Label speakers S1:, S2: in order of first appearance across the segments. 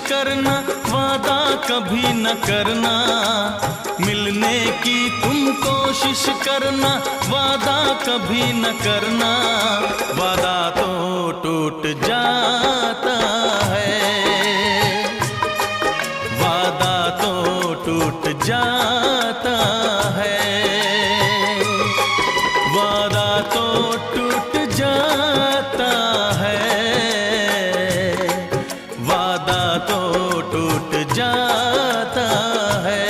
S1: करना, वादा कभी न करना। मिलने की तुम कोशिश करना, वादा कभी न करना। वादा तो टूट जाता है, वादा तो टूट जाता है, वादा तो टूट जाता है, वादा तो टूट जाता है।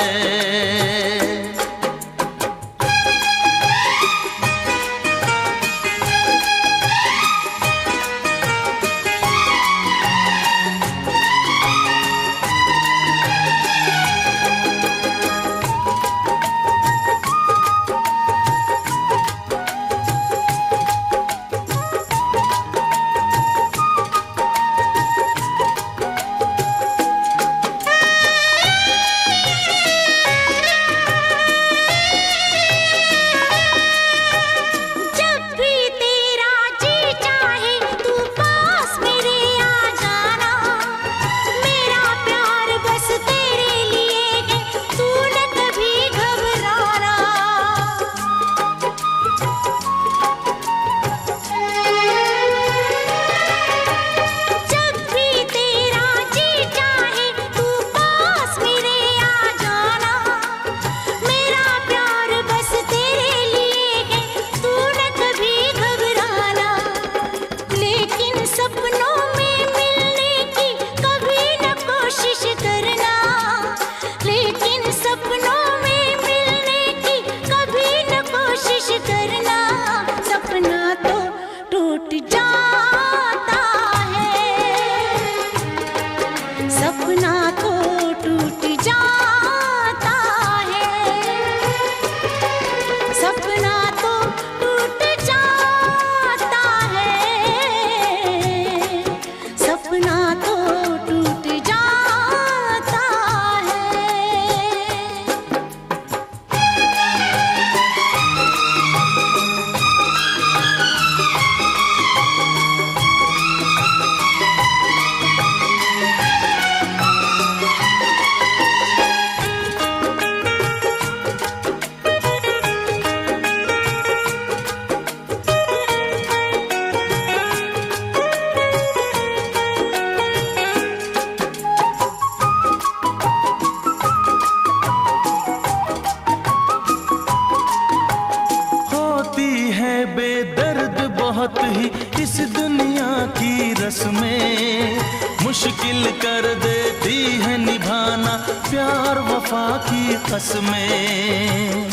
S1: बेदर्द बहुत ही इस दुनिया की रस्में, मुश्किल कर देती है निभाना प्यार वफा की कसमें।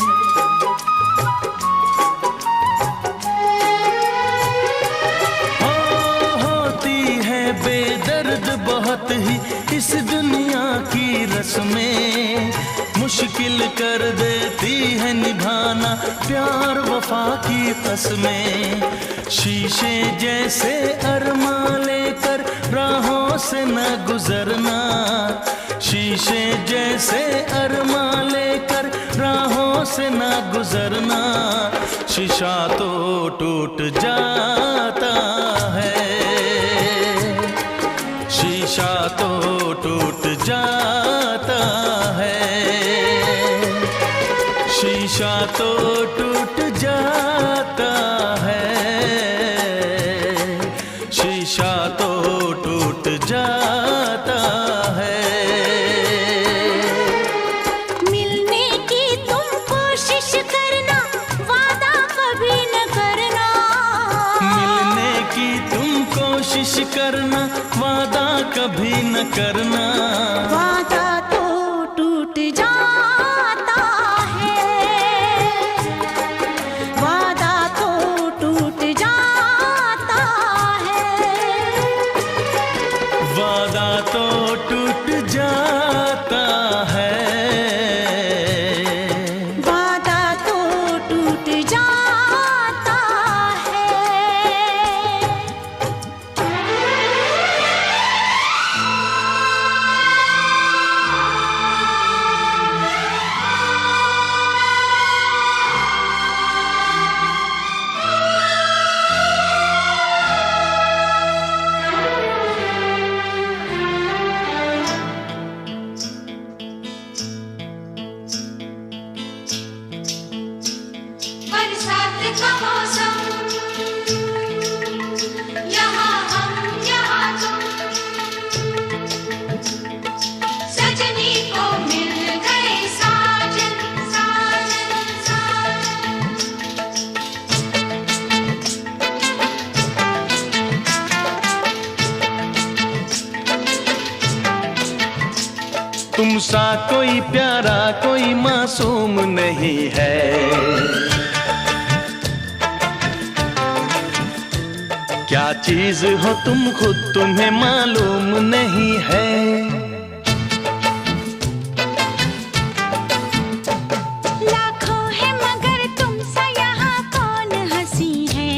S1: होती है बेदर्द बहुत ही इस दुनिया की रस्में, मुश्किल कर देती है निभाना प्यार वफा की कसमें। शीशे जैसे अरमां लेकर राहों से न गुजरना, शीशे जैसे अरमां लेकर राहों से न गुजरना। शीशा तो टूट जाता है, शीशा तो टूट जाता है, शीशा तो टूट जाता है, शीशा तो टूट जाता है।
S2: मिलने की तुम कोशिश करना, वादा कभी न करना।
S1: मिलने की तुम कोशिश करना, वादा कभी न करना।
S2: वादा तो टूट जाता है, वादा तो टूट जाता है,
S1: वादा तो टूट जाता है,
S2: वादा तो टूट जाता है।
S3: बरसात का मौसम, यहाँ हम यहाँ तुम, सजनी को मिल गए साजन साजन साजन।
S1: तुम सा कोई प्यारा कोई मासूम नहीं है, क्या चीज हो तुम खुद तुम्हें मालूम नहीं है।
S2: लाखों है मगर तुम सा यहाँ कौन हंसी है।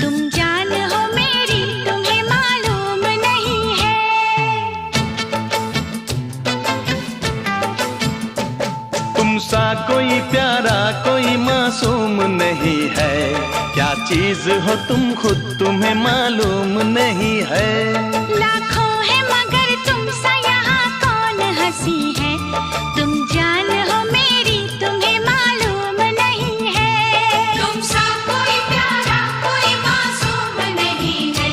S2: तुम जान हो मेरी तुम्हें मालूम नहीं है।
S1: तुम सा कोई प्यारा कोई मासूम नहीं है, क्या चीज हो तुम खुद तुम्हें मालूम नहीं है।
S2: लाखों है मगर तुम सा यहाँ कौन हंसी है। तुम जान हो मेरी तुम्हें मालूम नहीं है।
S3: तुम सा कोई प्यारा कोई मासूम नहीं है,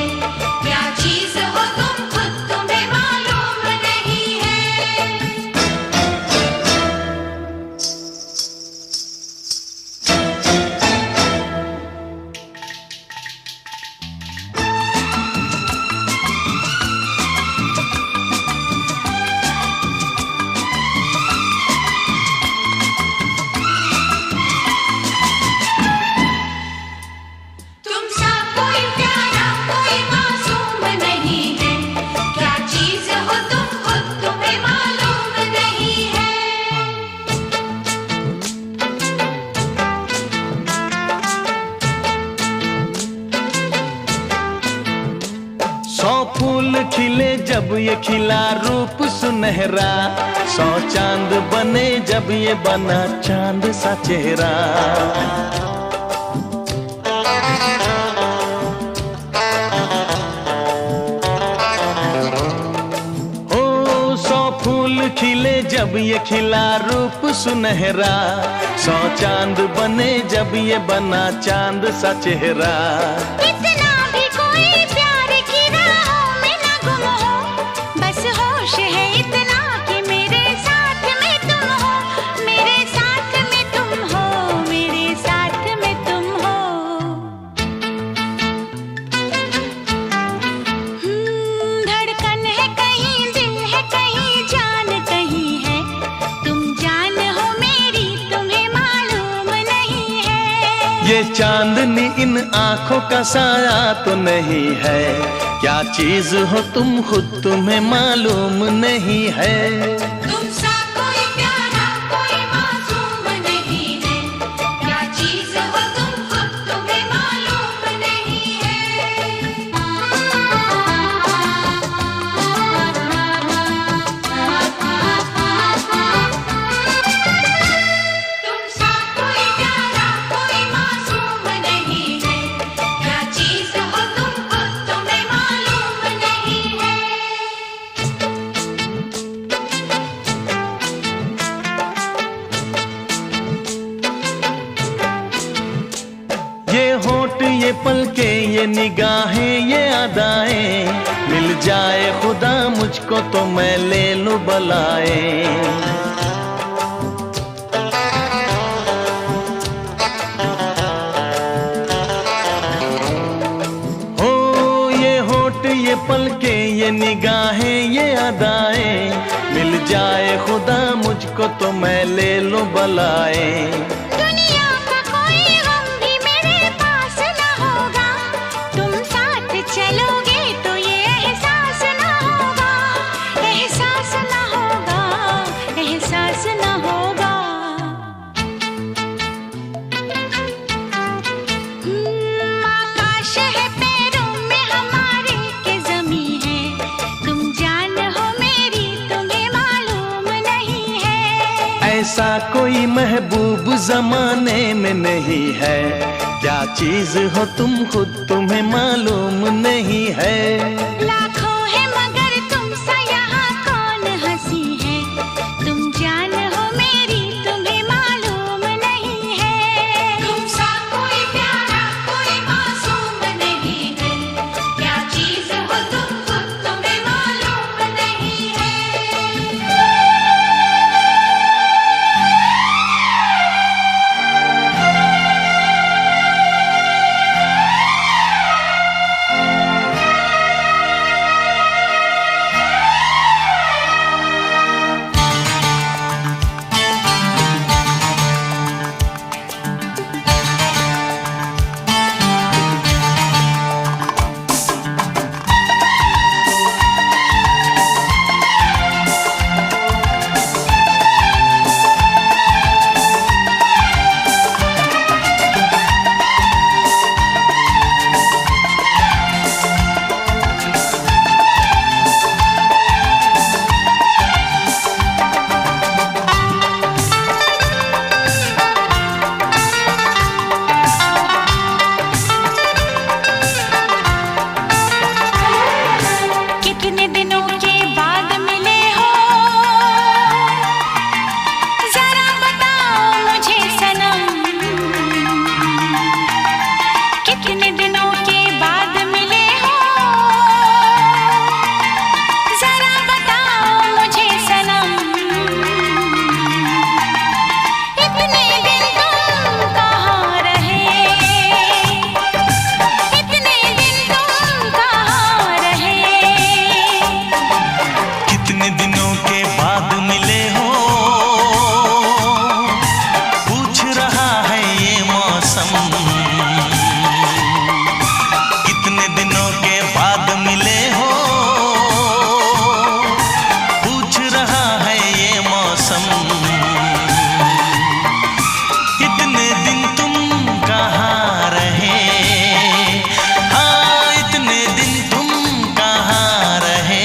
S3: क्या चीज हो तुम खुद तुम्हें मालूम नहीं है। तुम सा कोई प्यारा कोई मासूम नहीं है, क्या चीज हो तुम खुद तुम्हें मालूम नहीं है।
S1: 100 फूल खिले जब ये खिला रूप सुनहरा, 100 चांद बने जब ये बना चांद सा चेहरा। ओ 100 फूल खिले जब ये खिला रूप सुनहरा, 100 चांद बने जब ये बना चांद सा चेहरा।
S2: इतना भी कोई प्यार की राहों में न गुम हो, बस होश है इतना कि मेरे साथ में तुम हो, मेरे साथ में तुम हो, मेरे साथ में तुम हो। धड़कन है कहीं, दिल है कहीं, जान कहीं है। तुम जान हो मेरी तुम्हें मालूम नहीं है।
S1: ये चांदनी इन आंखों का साया तो नहीं है, क्या चीज हो तुम खुद तुम्हें मालूम नहीं है।
S3: तुम सा कोई प्यारा कोई मासूम नहीं है, क्या चीज हो तुम खुद तुम्हें मालूम नहीं है। तुम सा कोई प्यारा कोई मासूम नहीं है, क्या चीज
S1: ये निगाहें ये अदाएं, मिल जाए खुदा मुझको तो मैं ले लूं बलाएं। ये पलके ये निगाहें ये अदाएं, मिल जाए खुदा मुझको तो मैं ले लूं बलाए।
S2: दुनिया का कोई गम भी मेरे पास न होगा, तुम साथ चलोगे तो ये एहसास न होगा, एहसास न होगा, एहसास न होगा। आकाश है पैरों में हमारे के ज़मीं है, तुम जान हो मेरी तुम्हें मालूम नहीं है।
S1: ऐसा कोई महबूब जमाने में नहीं है, क्या चीज हो तुम खुद तुम्हें मालूम नहीं है।
S2: लाखों है मगर तुम सा यहाँ कौन हंसी है, तुम जान हो मेरी तुम्हें मालूम नहीं है।
S3: तुम सा कोई प्यारा कोई मासूम नहीं है, क्या चीज हो तुम खुद तुम्हें मालूम नहीं है।
S2: कितने दिनों के बाद मिले हो, जरा बताओ मुझे सनम। कितने दिनों के बाद मिले हो, जरा बताओ मुझे सनम। इतने दिन तुम कहाँ रहे, इतने दिन तुम कहाँ रहे।
S1: कितने दिनों के बाद मिले हो, पूछ रहा है ये मौसम। कितने दिनों के बाद मिले हो, पूछ रहा है ये मौसम। इतने दिन तुम कहाँ रहे, हाँ इतने दिन तुम कहाँ रहे।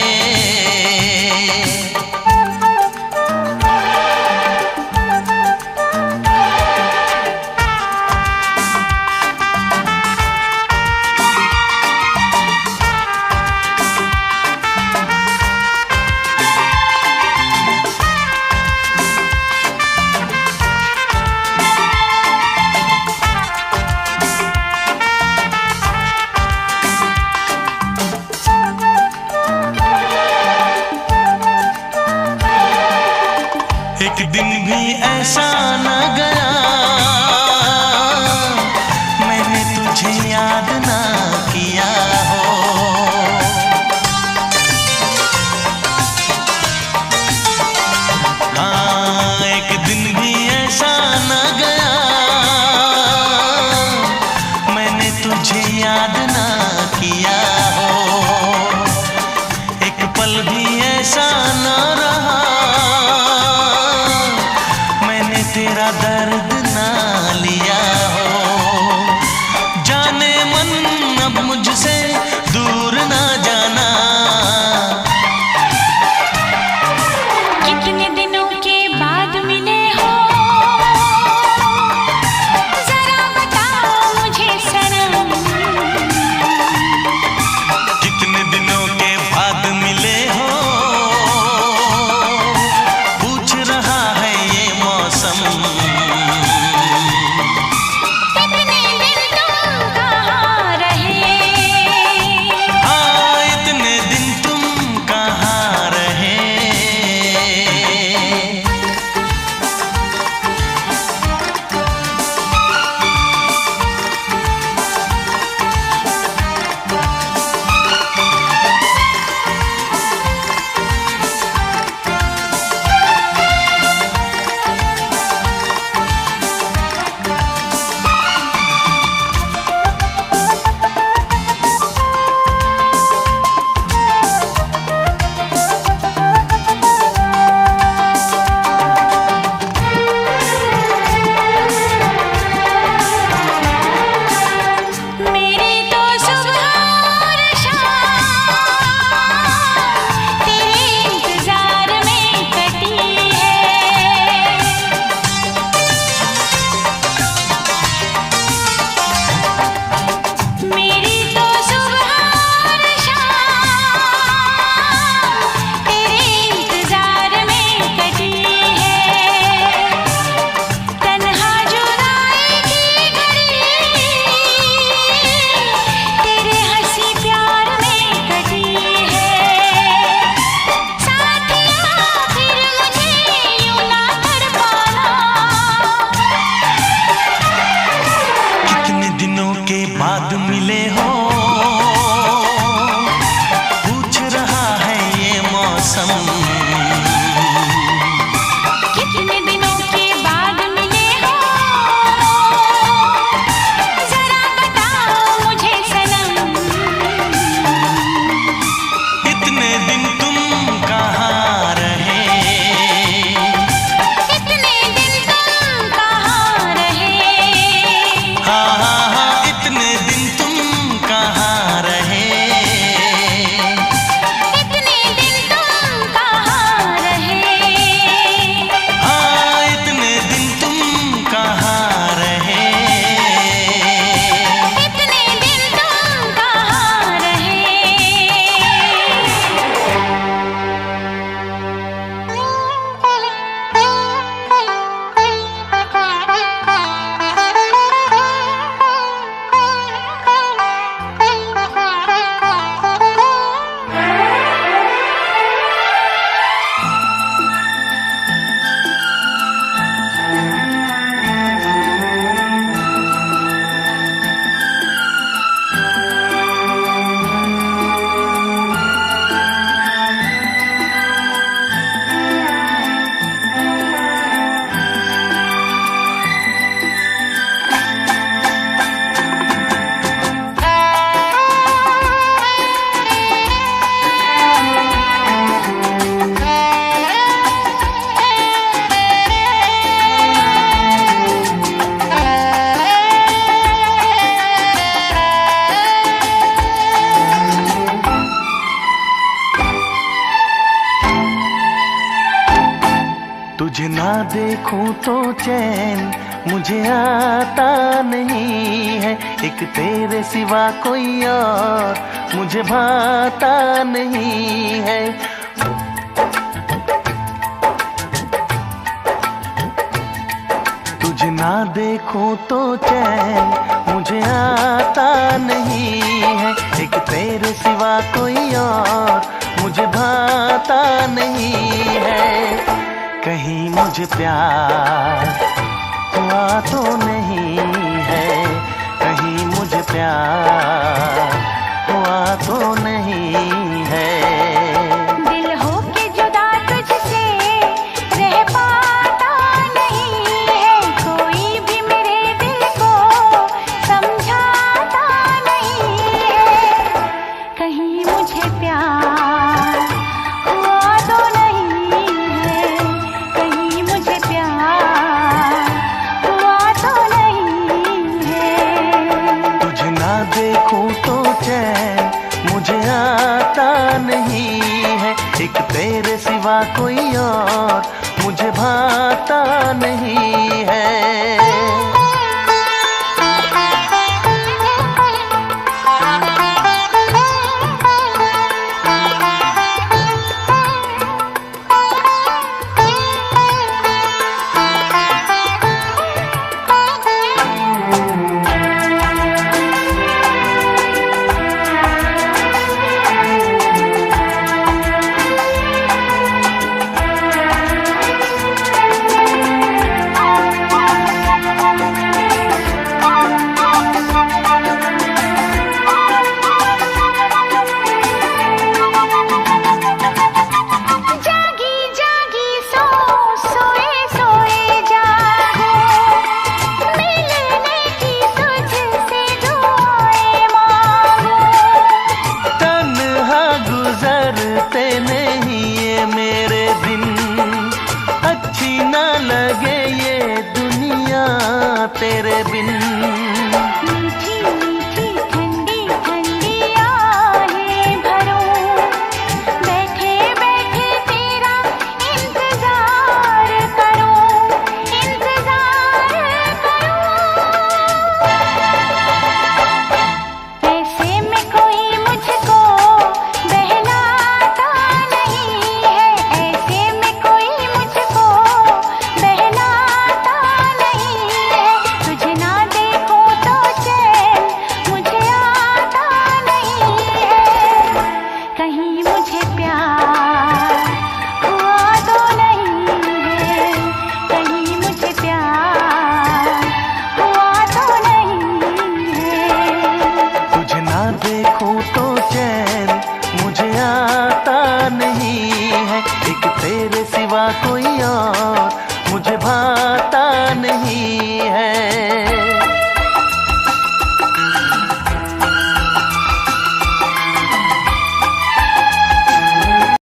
S1: एक दिन भी ऐसा न गया, मैंने तुझे याद ना किया हो। हाँ एक दिन भी ऐसा न गया, मैंने तुझे याद ना किया हो। एक पल भी ऐसा न रहा, मैंने तेरा दर्द देखूं तो चैन मुझे आता नहीं है, एक तेरे सिवा कोई और मुझे भाता नहीं है। तुझे ना देखूं तो चैन मुझे आता नहीं है, एक तेरे सिवा कोई और मुझे भाता नहीं है। कहीं मुझे प्यार हुआ तो नहीं है, कहीं मुझे प्यार हुआ तो नहीं है।
S2: दिल हो के जुदा तुझसे रह पाता नहीं है, कोई भी मेरे दिल को समझाता नहीं है। कहीं मुझे प्यार हुआ तो नहीं है, कहीं मुझे प्यार हुआ तो नहीं है।
S1: तुझे ना देखूं तो चैन मुझे आता नहीं है, एक तेरे सिवा कोई और मुझे भाता नहीं है।